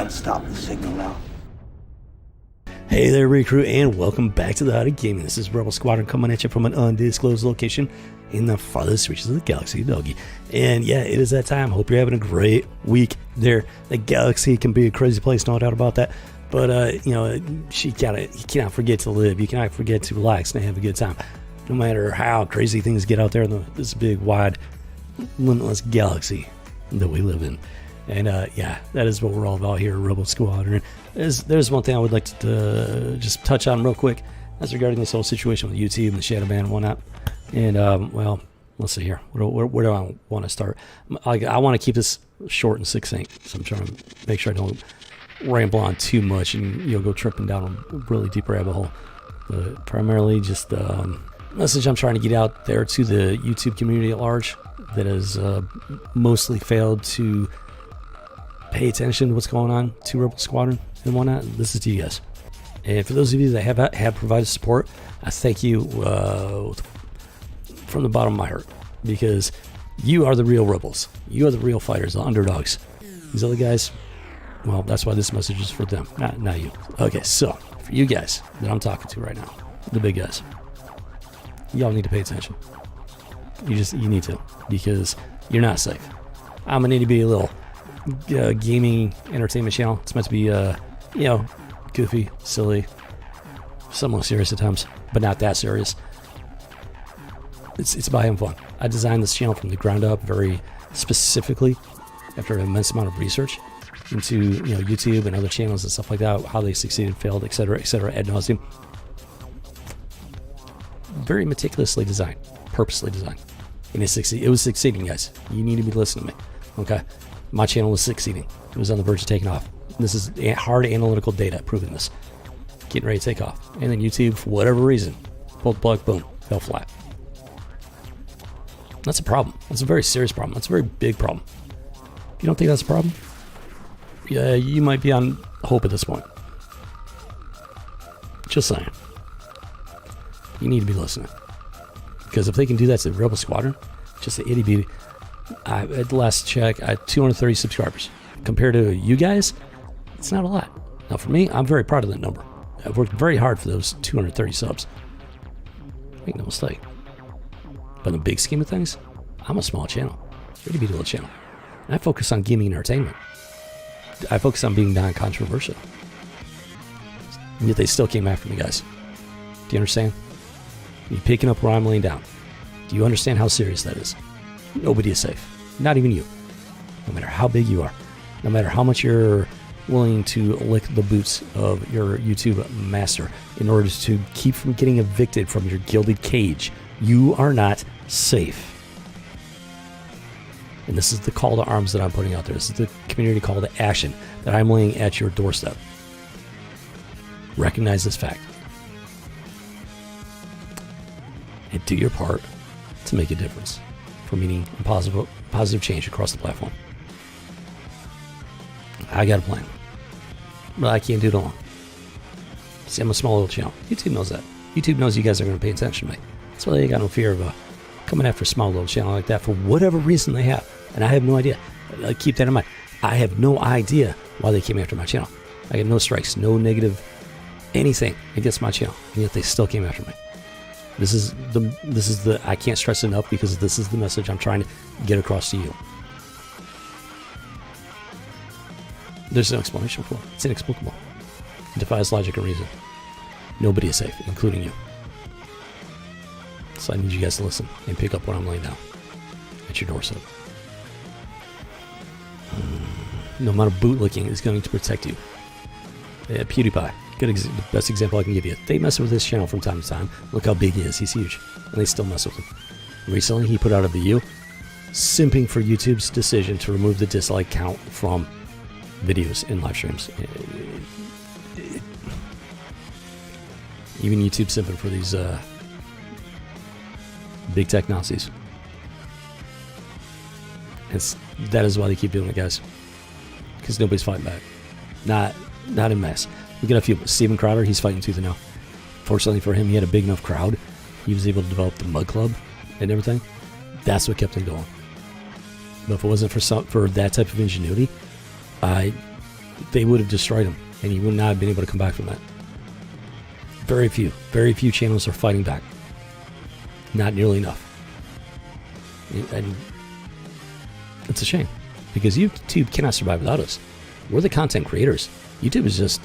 can't stop the signal now. Hey there, recruit, and welcome back to the Hot of Gaming. This is Rebel Squadron coming at you from an undisclosed location in the farthest reaches of the galaxy, doggy. And yeah, it is that time. Hope you're having a great week there. The galaxy can be a crazy place, no doubt about that. But, you cannot forget to live. You cannot forget to relax and have a good time. No matter how crazy things get out there in this big, wide, limitless galaxy that we live in. And yeah, that is what we're all about here at Rebel Squadron. There's one thing I would like to just touch on real quick. That's regarding this whole situation with YouTube and the Shadow Ban and whatnot. And, well, let's see here. Where do I want to start? I want to keep this short and succinct. So I'm trying to make sure I don't ramble on too much and go tripping down a really deep rabbit hole. But primarily just the message I'm trying to get out there to the YouTube community at large that has mostly failed to pay attention to what's going on to Rebel Squadron and whatnot. This is to you guys. And for those of you that have provided support, I thank you from the bottom of my heart, because you are the real rebels. You are the real fighters, the underdogs. These other guys, well, that's why this message is for them, not you. Okay, so for you guys that I'm talking to right now, the big guys, y'all need to pay attention. You need to, because you're not safe. I'm gonna need to be a little gaming entertainment channel. It's meant to be goofy, silly, somewhat serious at times, but not that serious. It's about having fun. I designed this channel from the ground up very specifically after an immense amount of research into YouTube and other channels and stuff like that, how they succeeded, failed, etc., ad nauseum. Very meticulously designed, purposely designed, and it was succeeding, guys. You need to be listening to me, okay? My channel was succeeding. It was on the verge of taking off. This is hard analytical data proving this. Getting ready to take off. And then YouTube, for whatever reason, pulled the plug, boom, fell flat. That's a problem. That's a very serious problem. That's a very big problem. If you don't think that's a problem, yeah, you might be on hope at this point. Just saying. You need to be listening. Because if they can do that to the Rebel Squadron, just the itty bitty. At the last check, I had 230 subscribers. Compared to you guys, it's not a lot. Now for me, I'm very proud of that number. I've worked very hard for those 230 subs. Make no mistake. But in the big scheme of things, I'm a small channel. Itty bitty little channel. And I focus on gaming and entertainment. I focus on being non-controversial. And yet they still came after me, guys. Do you understand? You picking up where I'm laying down. Do you understand how serious that is? Nobody is safe. Not even you. No matter how big you are. No matter how much you're willing to lick the boots of your YouTube master in order to keep from getting evicted from your gilded cage, you are not safe. And this is the call to arms that I'm putting out there. This is the community call to action that I'm laying at your doorstep. Recognize this fact. And do your part to make a difference for meaning and positive change across the platform. I got a plan, but I can't do it alone. See, I'm a small little channel. YouTube knows that. YouTube knows you guys are going to pay attention to me. That's why they got no fear of coming after a small little channel like that for whatever reason they have. And I have no idea. Keep that in mind. I have no idea why they came after my channel. I get no strikes, no negative anything against my channel, and yet they still came after me. This is the I can't stress it enough, because this is the message I'm trying to get across to you. There's no explanation for it. It's inexplicable. It defies logic and reason. Nobody is safe, including you. So I need you guys to listen and pick up what I'm laying down at your doorstep. No amount of bootlicking is going to protect you. PewDiePie, the best example I can give you. They mess with his channel from time to time. Look how big he is. He's huge. And they still mess with him. Recently, he put out a video simping for YouTube's decision to remove the dislike count from videos and live streams. Even YouTube simping for these big tech Nazis. That is why they keep doing it, guys. Because nobody's fighting back. Not en masse. We got a few. Steven Crowder, he's fighting tooth and nail. Fortunately for him, he had a big enough crowd. He was able to develop the Mud Club and everything. That's what kept him going. But if it wasn't for that type of ingenuity, they would have destroyed him, and he would not have been able to come back from that. Very few channels are fighting back. Not nearly enough. And it's a shame, because YouTube cannot survive without us. We're the content creators. YouTube is just,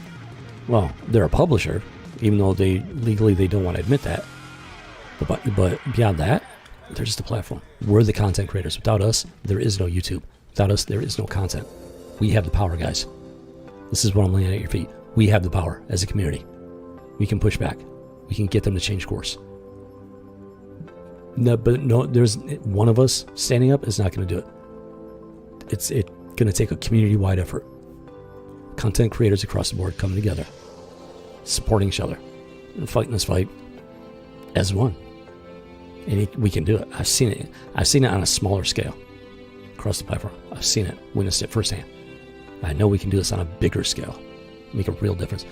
well, they're a publisher, even though they legally they don't want to admit that. But beyond that, they're just a platform. We're the content creators. Without us, there is no YouTube. Without us, there is no content. We have the power, guys. This is what I'm laying at your feet. We have the power as a community. We can push back. We can get them to change course. No, but no, there's one of us standing up is not going to do it. It's going to take a community-wide effort. Content creators across the board coming together, supporting each other, and fighting this fight as one. And we can do it. I've seen it. I've seen it on a smaller scale across the platform. I've seen it, witnessed it firsthand. I know we can do this on a bigger scale, make a real difference.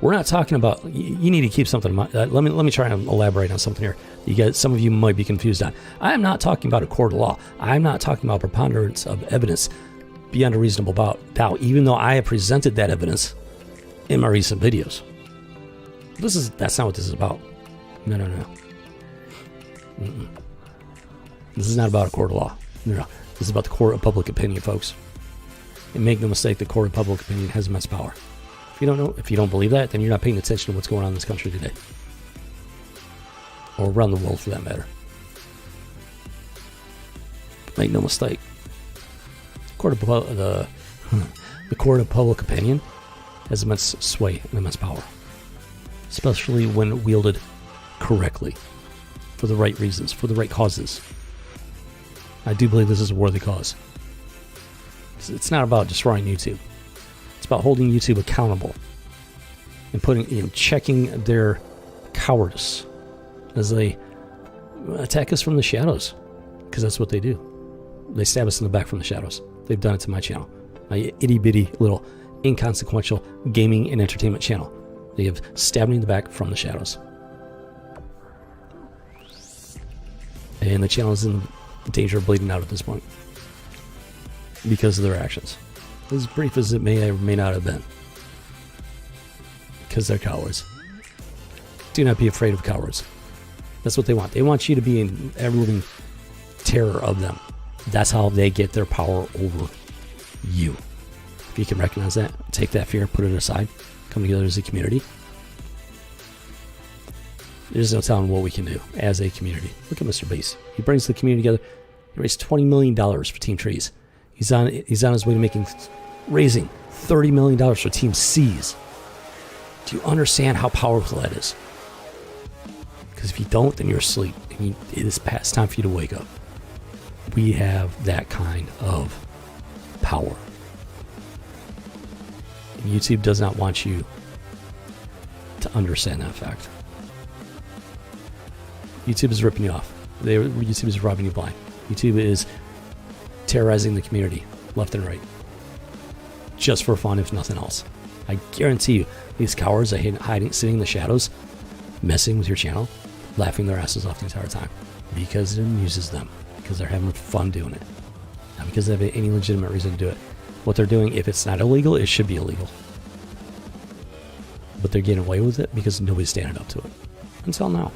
We're not talking about. You need to keep something in mind. Let me try and elaborate on something here. Some of you might be confused on. I am not talking about a court of law. I'm not talking about preponderance of evidence beyond a reasonable doubt, even though I have presented that evidence in my recent videos. That's not what this is about. No. Mm-mm. This is not about a court of law. No. This is about the court of public opinion, folks. And make no mistake, the court of public opinion has immense power. If you don't believe that, then you're not paying attention to what's going on in this country today. Or around the world, for that matter. But make no mistake. The court of public opinion has immense sway and immense power. Especially when wielded correctly. For the right reasons, for the right causes. I do believe this is a worthy cause. It's not about destroying YouTube. It's about holding YouTube accountable and checking their cowardice as they attack us from the shadows, because that's what they do. They stab us in the back from the shadows. They've done it to my channel, my itty bitty little inconsequential gaming and entertainment channel. They have stabbed me in the back from the shadows, and the channel is in danger of bleeding out at this point because of their actions. As brief as it may or may not have been, because they're cowards. Do not be afraid of cowards. That's what they want. They want you to be in every terror of them. That's how they get their power over you. If you can recognize that, take that fear, put it aside, come together as a community. There's no telling what we can do as a community. Look at Mr. Beast. He brings the community together. He raised $20 million for Team Trees. He's on his way to raising $30 million for Team C's. Do you understand how powerful that is? Because if you don't, then you're asleep. It is past time for you to wake up. We have that kind of power. And YouTube does not want you to understand that fact. YouTube is ripping you off. YouTube is robbing you blind. YouTube is terrorizing the community left and right, just for fun, if nothing else. I guarantee you, these cowards are sitting in the shadows, messing with your channel, laughing their asses off the entire time because it amuses them, because they're having fun doing it, not because they have any legitimate reason to do it. What they're doing, if it's not illegal, it should be illegal, but they're getting away with it because nobody's standing up to it. Until now.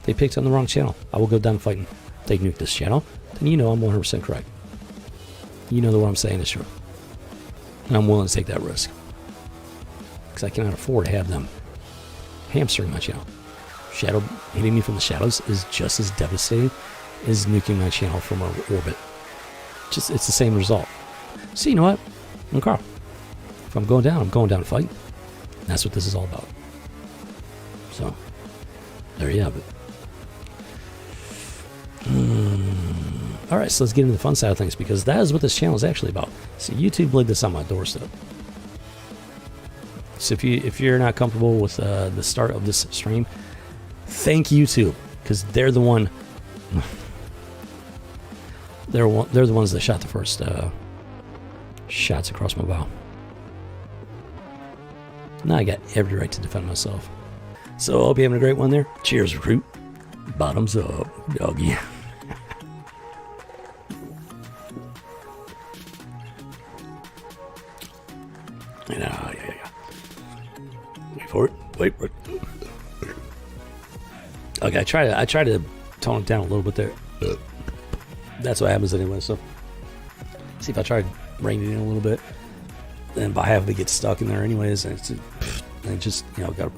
They picked on the wrong channel. I will go down fighting. If they nuke this channel, then you know I'm 100% correct. You know that what I'm saying is true. And I'm willing to take that risk. Because I cannot afford to have them hamstring my channel. Hitting me from the shadows is just as devastating as nuking my channel from orbit. It's the same result. So you know what? Okay. If I'm going down to fight. That's what this is all about. So, there you have it. Alright, so let's get into the fun side of things, because that is what this channel is actually about. So YouTube laid this on my doorstep. So if you're not comfortable with the start of this stream, thank YouTube, because they're the one. They're the ones that shot the first shots across my bow. Now I got every right to defend myself. So I hope you're having a great one there. Cheers, recruit. Bottoms up, doggy. I know, yeah. Wait for it. Wait for it. Okay, I try to tone it down a little bit there. That's what happens anyway, so. See if I try reining it in a little bit. Then by half of it gets stuck in there anyways, and it just, you know,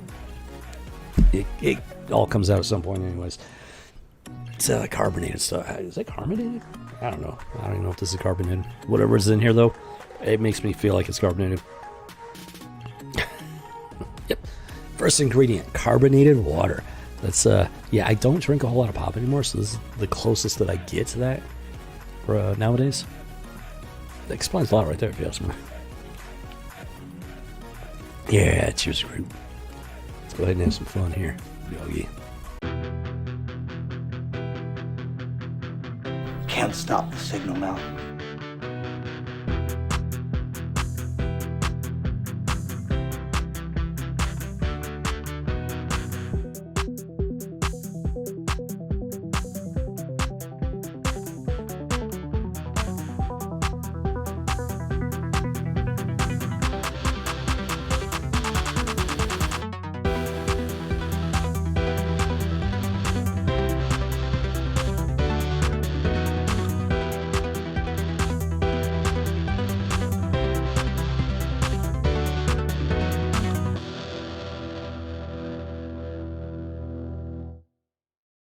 it all comes out at some point anyways. It's carbonated stuff. Is it carbonated? I don't know. I don't even know if this is carbonated. Whatever is in here, though, it makes me feel like it's carbonated. Yep. First ingredient, carbonated water. That's, yeah, I don't drink a whole lot of pop anymore, so this is the closest that I get to that for nowadays. That explains a lot right there, if you ask me. Yeah, cheers, group. Let's go ahead and have some fun here, Yogi. Can't stop the signal now.